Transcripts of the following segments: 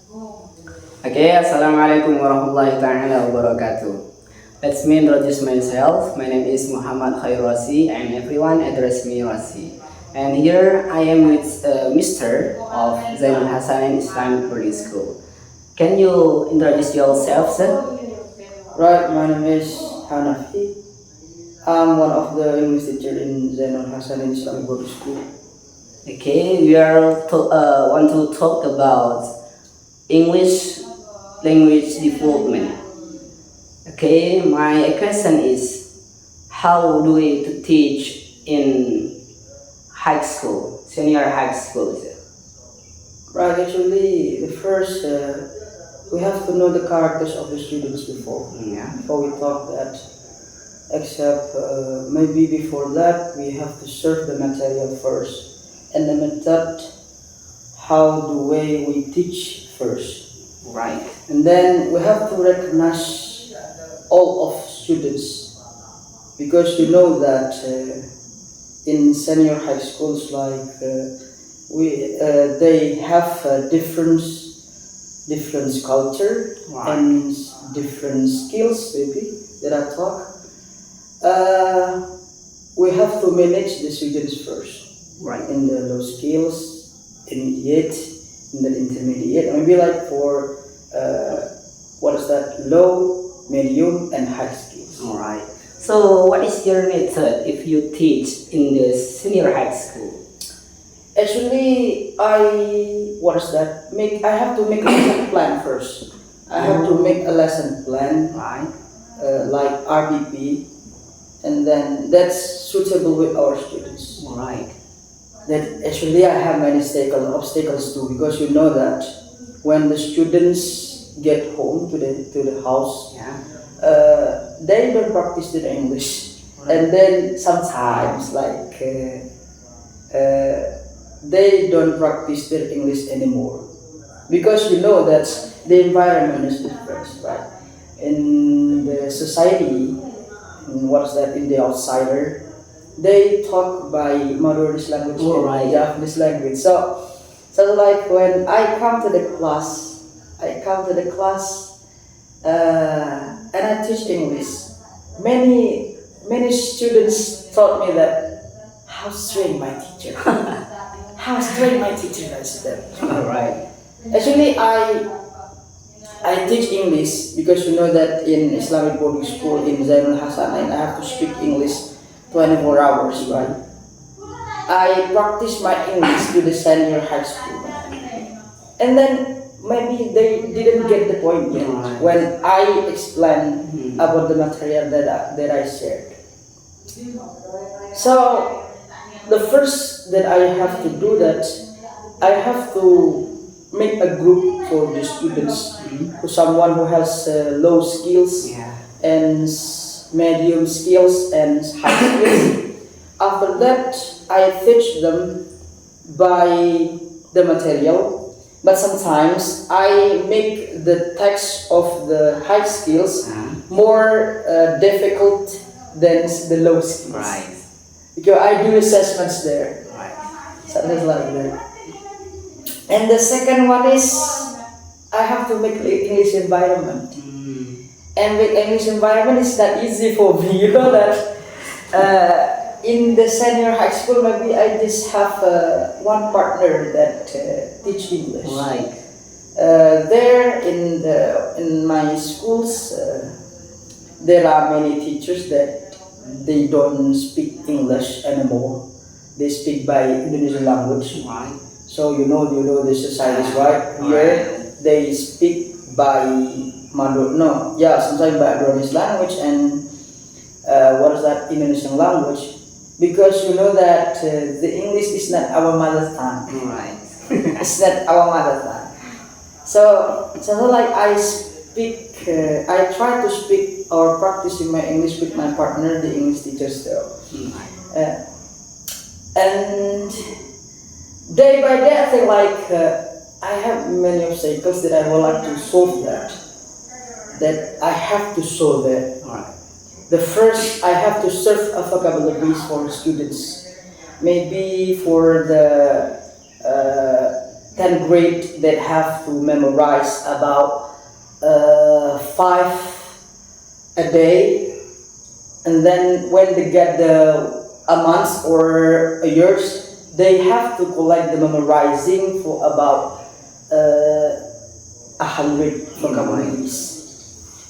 Okay, Assalamualaikum warahmatullahi ta'ala wabarakatuh. Let me introduce myself. My name is Muhammad Khair Rasi and everyone address me Rasi. And here I am with Mr. of Zahanain Islamic Boarding School. Can you introduce yourself, sir? Right, my name is Hanafi. I'm one of the English teacher in Zainul Hasanin Islamic Boarding School. Okay, we want to talk about English language development. Okay, my question is, how do we to teach in high school, senior high school? Right, actually, the first we have to know the characters of the students Yeah. before we talk that. Except maybe before that we have to serve the material first, and the method, how the way we teach first. Right. And then we have to recognize all of students, because you know that in senior high schools like they have different culture Right. and different skills maybe that I talk. We have to manage the students first Right. in the low skills, immediate, in the intermediate, maybe like for what is that, low, medium, and high skills. All right. So, what is your method if you teach in the senior high school? Actually, I have to make a lesson plan first. I have to make a lesson plan Right. like RDP, and then that's suitable with our students. All right. That actually I have many obstacles too, because you know that when the students get home to the house, Yeah. they don't practice their English, and then sometimes like they don't practice their English anymore, because you know that the environment is different, right? In the society, in the outsider, they talk by Madur's language Oh, and right. Japanese language. So like when I come to the class, and I teach English. Many students taught me that how strange my teacher, how strange my teacher is that. All right. Actually, I teach English because you know that in Islamic boarding school in Zainul Hasanin, I have to speak English 24 hours, right? I practice my English to the senior high school, and then maybe they didn't get the point yet Right. when I explained Mhm. about the material that I shared. So the first that I have to do that, I have to make a group for the students, for someone who has low skills Yeah. and medium skills and high skills. After that, I teach them by the material, but sometimes I make the text of the high skills more difficult than the low skills. Right. Because I do assessments there, Right. something like that. And the second one is I have to make the English environment. And with English environment is not easy for me. You know that in the senior high school, maybe I just have one partner that teach English. Right. There in my schools, there are many teachers that they don't speak English anymore. They speak by Indonesian language. Right. So you know the societies, right? Here they speak by sometimes by Indonesian language and what is that, Indonesian language, because you know that the English is not our mother tongue. Right. It's not our mother tongue. So like I try to speak or practice in my English with my partner, the English teacher still. And day by day, I think like I have many obstacles that I would like to solve that I have to solve it. All right. The first, I have to serve a vocabularies for students. Maybe for the 10th grade that have to memorize about 5 a day, and then when they get a month or a years, they have to collect the memorizing for about 100 vocabularies.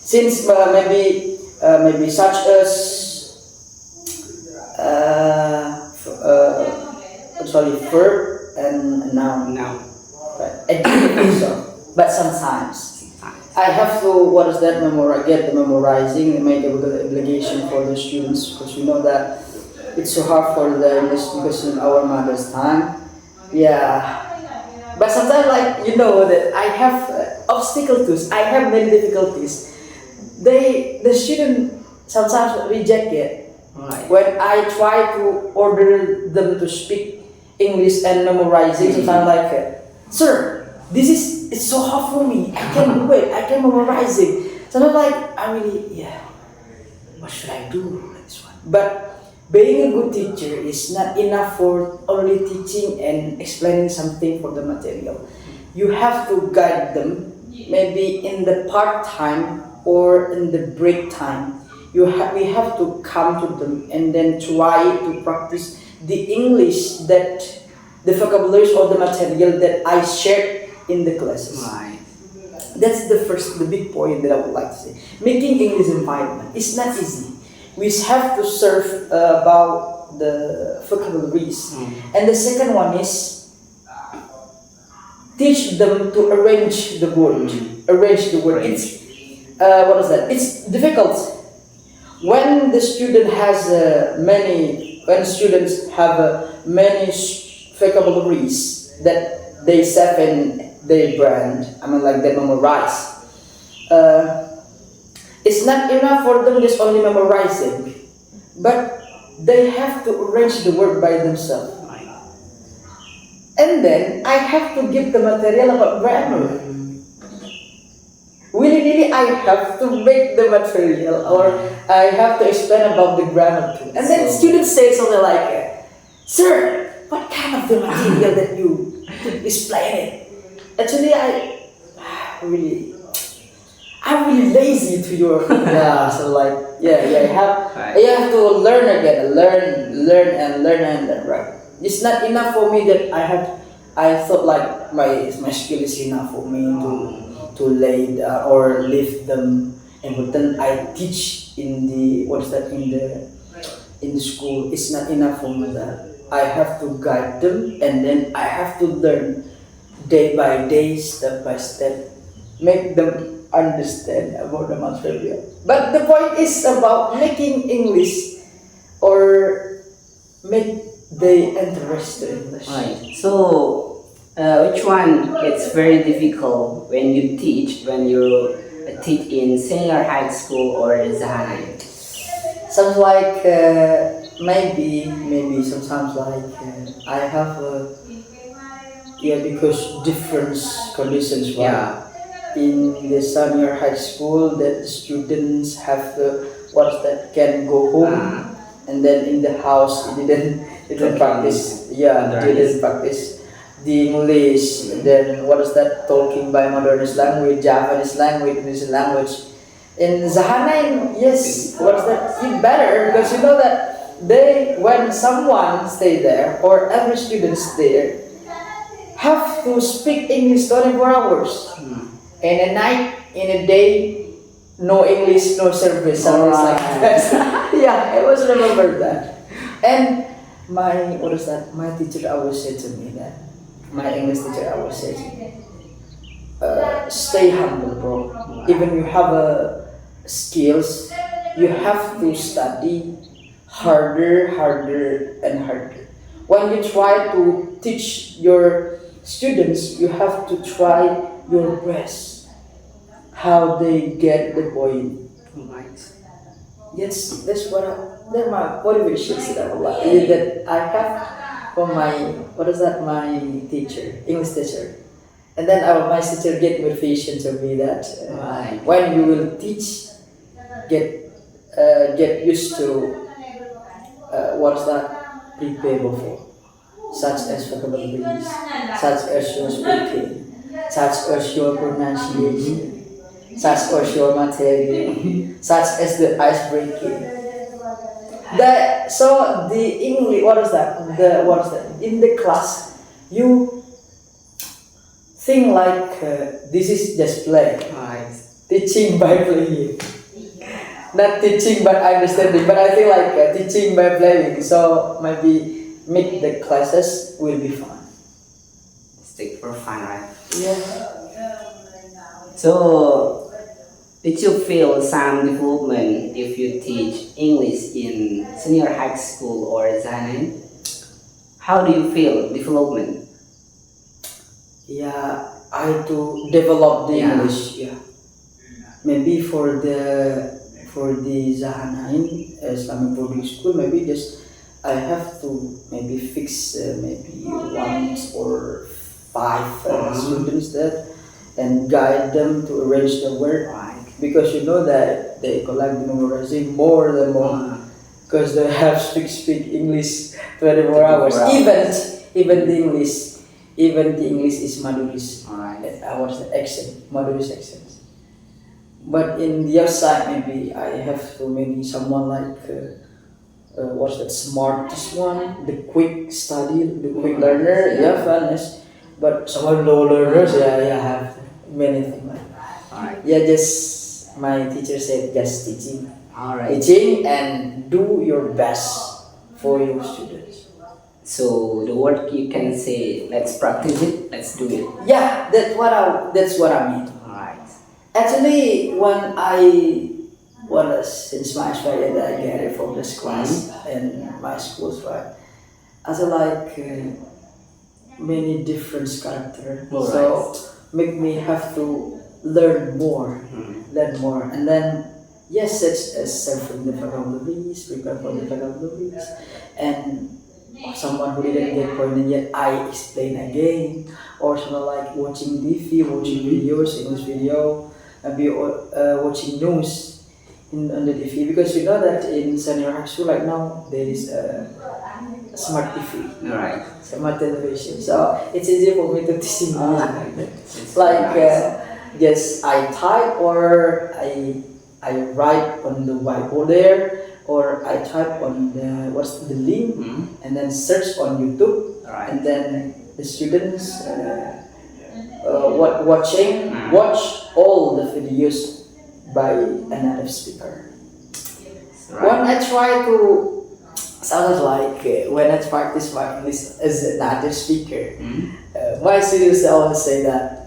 Since maybe such as verb and noun. Now. But sometimes I have to get the memorizing and make a obligation for the students, because we know that it's so hard for the English because in our mother's tongue. Yeah. But sometimes, like, you know that I have obstacles. I have many difficulties. The student sometimes reject it. Right. When I try to order them to speak English and memorizing, sometimes like, sir, it's so hard for me. I can't do it. I can't memorize it. Sometimes like, what should I do with this one? But being a good teacher is not enough for only teaching and explaining something for the material. You have to guide them, maybe in the part time or in the break time. We have to come to them and then try to practice the English, that the vocabulary or the material that I shared in the classes. Right. That's the big point that I would like to say. Making English environment is not easy. We have to serve about the vocabularies. And the second one is teach them to arrange the word. Arrange the word. It's what is that? It's difficult when the student has when students have many vocabularies that they save in their brain. Like they memorize. It's not enough for them just only memorizing, but they have to arrange the word by themselves. And then I have to give the material about grammar. Really, I have to make the material, or I have to explain about the grammar too. And then students say something like, "Sir, what kind of the material that you explain it?" Actually, I'm really lazy to your so like I have to learn again, learn, right? It's not enough for me that I thought like my skill is enough for me to lay or lift them, and then I teach in the in the school. It's not enough for me that I have to guide them, and then I have to learn day by day, step by step, make them understand about the material. But the point is about making English or make they interested in English. Right. So, which one it's very difficult when you teach in senior high school or zahanain? Sounds like maybe sometimes like I have because different conditions. Right? Yeah. In the senior high school, that the students have can go home, and then in the house didn't practice. Didn't practice the English. And then talking by modernist language, Japanese language, Indonesian language. In zahanain, yes, it's better because you know that when someone stay there or every student there have to speak English 24 hours. In a night, in a day, no English, no service, something like that. I always remember that. And my teacher always said to me that, my English teacher always said to me, stay humble, bro. Even you have skills, you have to study harder, and harder. When you try to teach your students, you have to try your best, how they get the point. Right. Yes, they're my motivations that I have from my my teacher, English teacher, and then my teacher get motivation to me that Right. when you will teach, get used to prepare before. such as vocabularies, such as your speaking, such as your pronunciation, such as your material, such as the ice breaking. That so the English, what is that? In the class, you think like this is just play, Right. teaching by playing, not teaching but understanding. But I feel like teaching by playing. So maybe make the classes will be fun. Stick for fun, right? Yeah. So, did you feel some development if you teach English in senior high school or zahanain? How do you feel development? Yeah, I to develop the Yeah. English. Yeah, maybe for the zahanain Islamic boarding school, maybe just I have to maybe fix maybe once or five students that and guide them to arrange the word Right. because you know that they collect memorizing more than more because they have speak English 24 hours. 24 hours. Even the English is Maduri's Alright. our accent, Maduri's accent. But in the outside, maybe I have to maybe someone like what's that smartest one, the quick study, the quick learner. Yeah, fairness. But someone low learners, yeah, have many things. Alright. Yeah, just my teacher said just teaching, Alright. teaching and do your best for your students. So the word you can say, let's practice it, let's do it. Yeah, that's what I mean. Alright. Actually, when since my experience I get it from this class and my schools, right? I feel like many different character, Alright. so make me have to learn more, and then yes, such as serving the vocabularies, prepare for the vocabularies, and someone who didn't get pointed yet, I explain again, or something like watching TV, watching videos, English video, and be watching news on the TV because you know that in senior high school right now there is a smart TV, Alright. smart television, so it's easy for me to teach English like that. It's Like nice. just I type or I write on the whiteboard there, or I type on the what's the link and then search on YouTube, Alright. and then the students watch all the videos by another speaker. When I try to sounds like when I practice my English as another speaker, my students always say that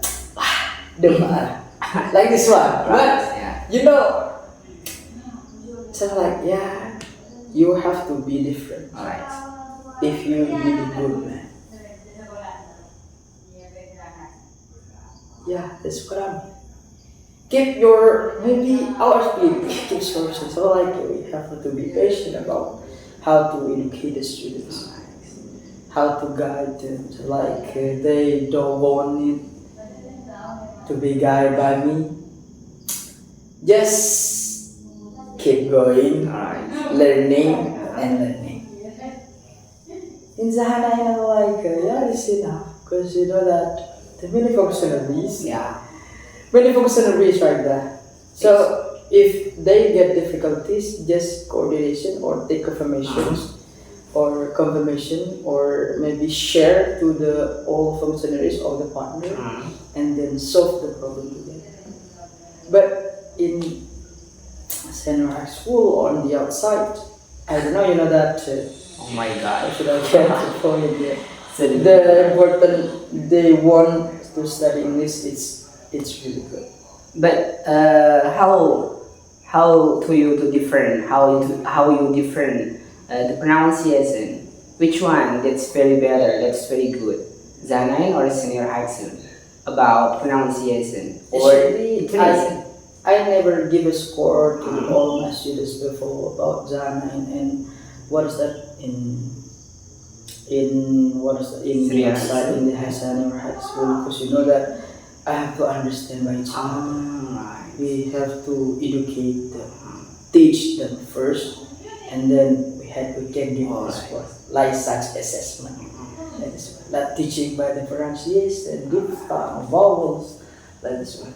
like this one, but Yeah. you know. So like, yeah, you have to be different Alright. if you really good, man. Yeah, that's what I mean. Keep your, maybe our speed, keep sources. So like, we have to be patient about how to educate the students, how to guide them. So like, they don't want it to be guided by me. Just keep going, Alright. learning and learning. In zahanain, I'm like, yeah, it's enough because you know that the many functionaries, Yeah. many functionaries right there. So if they get difficulties, just coordination or take confirmations or confirmation or maybe share to the all functionaries of the partner and then solve the problem together. But in senior high school or on the outside, I don't know, you know that Oh my how god. should I get the point here? So The important they want to study English, it's really good. but how to you to different how you different the pronunciation, which one that's very better, that's very good, zahanain or senior high school, about pronunciation or Actually, intonation? I never give a score to all my students before about zahanain and what is that in what is that in Senior the high side school? in the senior high school because you know that I have to understand my child. Alright. We have to educate them, teach them first, and then we can give a score like such assessment. Like this one. Not teaching by the pronunciation, diphthong, vowels, like this one.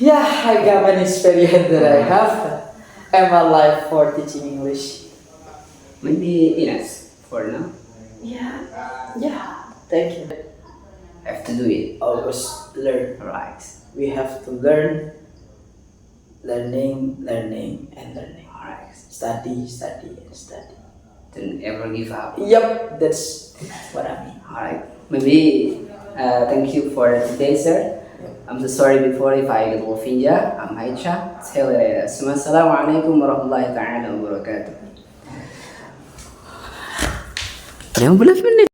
Yeah, I got an experience that I have in my life for teaching English. Maybe enough for now. Yeah, thank you. Have to do it. Always learn. Right. We have to learn, learning, and learning. Alright. Study, and study. Don't ever give up. Yep, that's what I mean. Alright. Maybe thank you for today, sir. I'm so sorry before if I get offended. I'm Aisha. Tell you Assalamualaikum warahmatullahi taala wabarakatuh. 15 menit.